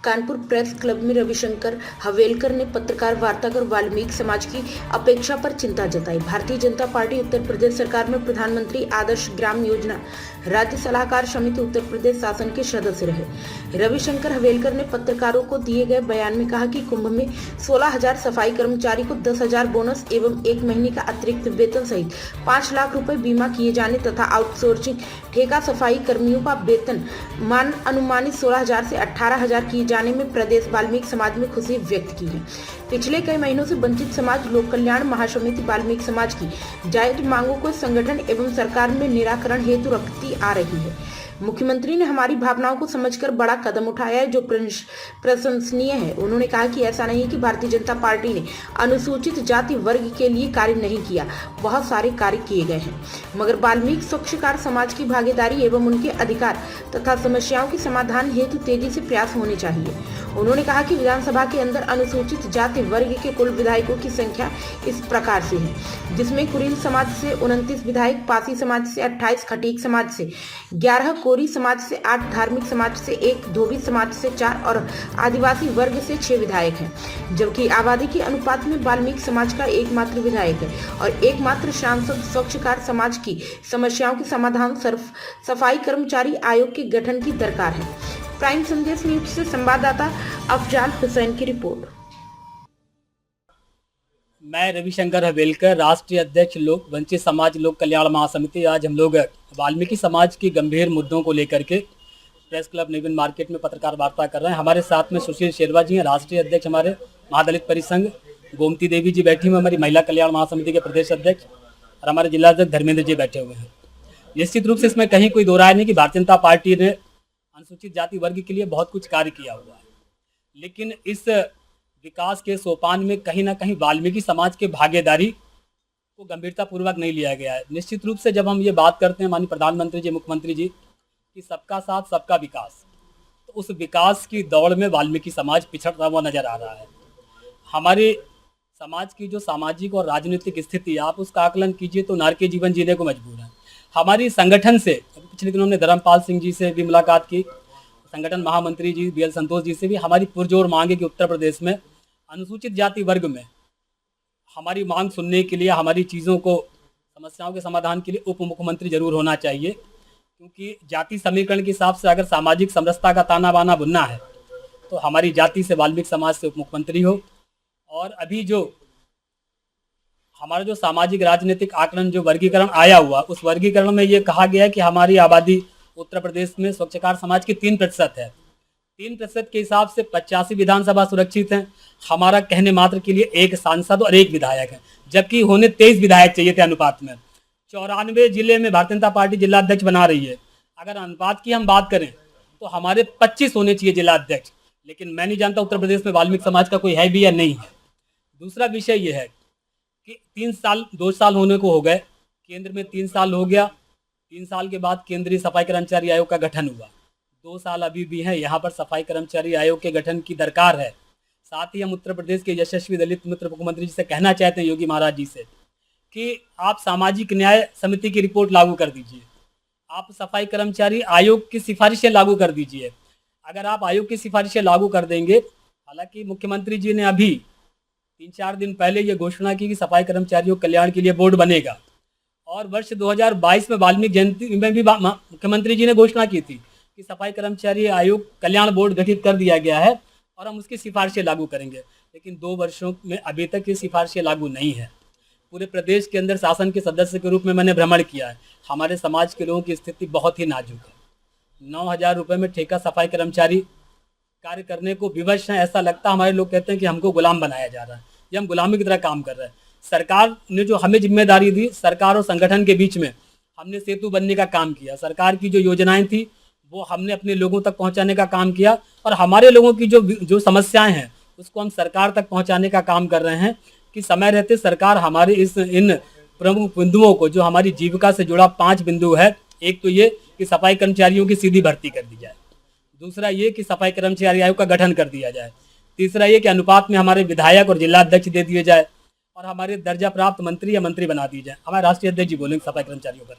Kanpur press club में रविशंकर हवेलकर ने पत्रकार वार्ता कर वाल्मीकि समाज की अपेक्षा पर चिंता जताई। भारतीय जनता पार्टी उत्तर प्रदेश सरकार में प्रधानमंत्री आदर्श ग्राम योजना राज्य सलाहकार समिति उत्तर प्रदेश शासन के सदस्य रहे। रविशंकर हवेलकर ने पत्रकारों को दिए गए बयान में कहा कि कुंभ में 16,000 सफाई कर्मचारी को 10,000 बोनस एवं 1 महीने का अतिरिक्त वेतन सहित 5 लाख रुपए बीमा किए जाने तथा आउटसोर्सिंग ठेका सफाई कर्मियों का वेतन मान अनुमानित 16,000 से 18,000 किए जाने में प्रदेश वाल्मीकि समाज में खुशी व्यक्त की है। पिछले कई महीनों से वंचित समाज लोक कल्याण महासमिति वाल्मीकि समाज की जायज मांगों को संगठन एवं सरकार में निराकरण हेतु रखती आ रही है। मुख्यमंत्री ने हमारी भावनाओं को समझकर बड़ा कदम उठाया है जो प्रशंसनीय है। उन्होंने कहा कि ऐसा नहीं कि भारतीय जनता पार्टी ने अनुसूचित जाति वर्ग के लिए कार्य नहीं किया, बहुत सारे कार्य किए गए हैं, मगर वाल्मीकि स्वच्छकार समाज की भागीदारी एवं उनके अधिकार तथा समस्याओं के समाधान हेतु तेजी से प्रयास होने चाहिए। उन्होंने कहा कि विधानसभा के अंदर अनुसूचित जाति वर्ग के कुल विधायकों की संख्या इस प्रकार से है, जिसमें कुरील समाज से 29 विधायक, पासी समाज से 28, खटीक समाज से 11, कोरी समाज से 8, धार्मिक समाज से 1, धोबी समाज से 4 और आदिवासी वर्ग से 6 विधायक हैं, जबकि आबादी के अनुपात में वाल्मीकि समाज का एकमात्र विधायक है और एकमात्र सांसद स्वच्छकार समाज की समस्याओं के समाधान सफाई कर्मचारी आयोग के गठन की दरकार है। प्राइम संदेश न्यूज से संवाददाता अफजाल हुसैन की रिपोर्ट। मैं रविशंकर हवेलकर, राष्ट्रीय अध्यक्ष वंचित समाज लोक कल्याण महासमिति। आज हम लोग वाल्मीकि समाज की गंभीर मुद्दों को लेकर के प्रेस क्लब नवीन मार्केट में पत्रकार वार्ता कर रहे हैं। हमारे साथ में सुशील शेरवा जी हैं, राष्ट्रीय अध्यक्ष हमारे महादलित परिसंघ। गोमती देवी जी बैठी हुई, हमारी महिला कल्याण महासमिति के प्रदेश अध्यक्ष, और हमारे जिला अध्यक्ष धर्मेंद्र जी बैठे हुए हैं। निश्चित रूप से इसमें कहीं कोई दो राय नहीं कि भारतीय जनता पार्टी ने अनुसूचित जाति वर्ग के लिए बहुत कुछ कार्य किया हुआ है, लेकिन इस विकास के सोपान में कहीं ना कहीं वाल्मीकि समाज के भागीदारी को गंभीरता पूर्वक नहीं लिया गया है। निश्चित रूप से जब हम ये बात करते हैं माननीय प्रधानमंत्री जी, मुख्यमंत्री जी कि सबका साथ सबका विकास, तो उस विकास की दौड़ में वाल्मीकि समाज पिछड़ता हुआ नजर आ रहा है। हमारे समाज की जो सामाजिक और राजनीतिक स्थिति, आप उसका आकलन कीजिए तो नारकीय जीवन जीने को मजबूर है। हमारी संगठन से पिछले दिनों हमने धर्मपाल सिंह जी से भी मुलाकात की, संगठन महामंत्री जी BL संतोष जी से भी। हमारी पुरजोर मांग है कि उत्तर प्रदेश में अनुसूचित जाति वर्ग में हमारी मांग सुनने के लिए, हमारी चीज़ों को, समस्याओं के समाधान के लिए उप मुख्यमंत्री जरूर होना चाहिए, क्योंकि जाति समीकरण के हिसाब से अगर सामाजिक समरसता का ताना बाना बुनना है तो हमारी जाति से, वाल्मीकि समाज से उप मुख्यमंत्री हो। और अभी जो हमारा जो सामाजिक राजनीतिक आकलन, जो वर्गीकरण आया हुआ, उस वर्गीकरण में ये कहा गया है कि हमारी आबादी उत्तर प्रदेश में स्वच्छकार समाज की 3% है। 3% के हिसाब से 85 विधानसभा सुरक्षित हैं। हमारा कहने मात्र के लिए 1 सांसद और 1 विधायक है, जबकि होने 23 विधायक चाहिए थे अनुपात में। 94 जिले में भारतीय जनता पार्टी जिला अध्यक्ष बना रही है। अगर अनुपात की हम बात करें तो हमारे 25 होने चाहिए जिला अध्यक्ष, लेकिन मैं नहीं जानता उत्तर प्रदेश में वाल्मीकि समाज का कोई है भी या नहीं है। दूसरा विषय यह है कि 2 साल होने को हो गए, केंद्र में 3 साल हो गया। 3 साल के बाद केंद्रीय सफाई कर्मचारी आयोग का गठन हुआ। 2 साल अभी भी हैं, यहाँ पर सफाई कर्मचारी आयोग के गठन की दरकार है। साथ ही हम उत्तर प्रदेश के यशस्वी दलित मित्र मुख्यमंत्री जी से कहना चाहते हैं, योगी महाराज जी से, कि आप सामाजिक न्याय समिति की रिपोर्ट लागू कर दीजिए, आप सफाई कर्मचारी आयोग की सिफारिशें लागू कर दीजिए। अगर आप आयोग की सिफारिशें लागू कर देंगे, हालांकि मुख्यमंत्री जी ने अभी 3-4 दिन पहले ये घोषणा की कि सफाई कर्मचारियों कल्याण के लिए बोर्ड बनेगा, और वर्ष 2022 में वाल्मीकि जयंती में भी मुख्यमंत्री जी ने घोषणा की थी कि सफाई कर्मचारी आयोग कल्याण बोर्ड गठित कर दिया गया है और हम उसकी सिफारिशें लागू करेंगे। लेकिन 2 वर्षों में अभी तक ये सिफारिशें लागू नहीं है। पूरे प्रदेश के अंदर शासन के सदस्य के रूप में मैंने भ्रमण किया है। हमारे समाज के लोगों की स्थिति बहुत ही नाजुक है। 9,000 रुपये में ठेका सफाई कर्मचारी कार्य करने को विवश हैं। ऐसा लगता है, हमारे लोग कहते हैं कि हमको गुलाम बनाया जा रहा है, ये हम गुलामी की तरह काम कर रहे हैं। सरकार ने जो हमें जिम्मेदारी दी, सरकार और संगठन के बीच में हमने सेतु बनने का काम किया। सरकार की जो योजनाएं थी वो हमने अपने लोगों तक पहुंचाने का काम किया, और हमारे लोगों की जो समस्याएं हैं उसको हम सरकार तक पहुंचाने का काम कर रहे हैं कि समय रहते सरकार हमारे इन प्रमुख बिंदुओं को, जो हमारी जीविका से जुड़ा 5 बिंदु है, एक तो ये कि सफाई कर्मचारियों की सीधी भर्ती कर दी जाए, दूसरा ये कि सफाई कर्मचारी आयोग का गठन कर दिया जाए, तीसरा ये कि अनुपात में हमारे विधायक और जिला अध्यक्ष दे दिए जाए, और हमारे दर्जा प्राप्त मंत्री या मंत्री बना दिए जाए। हमारे राष्ट्रीय अध्यक्ष जी बोलेंगे सफाई कर्मचारियों पर।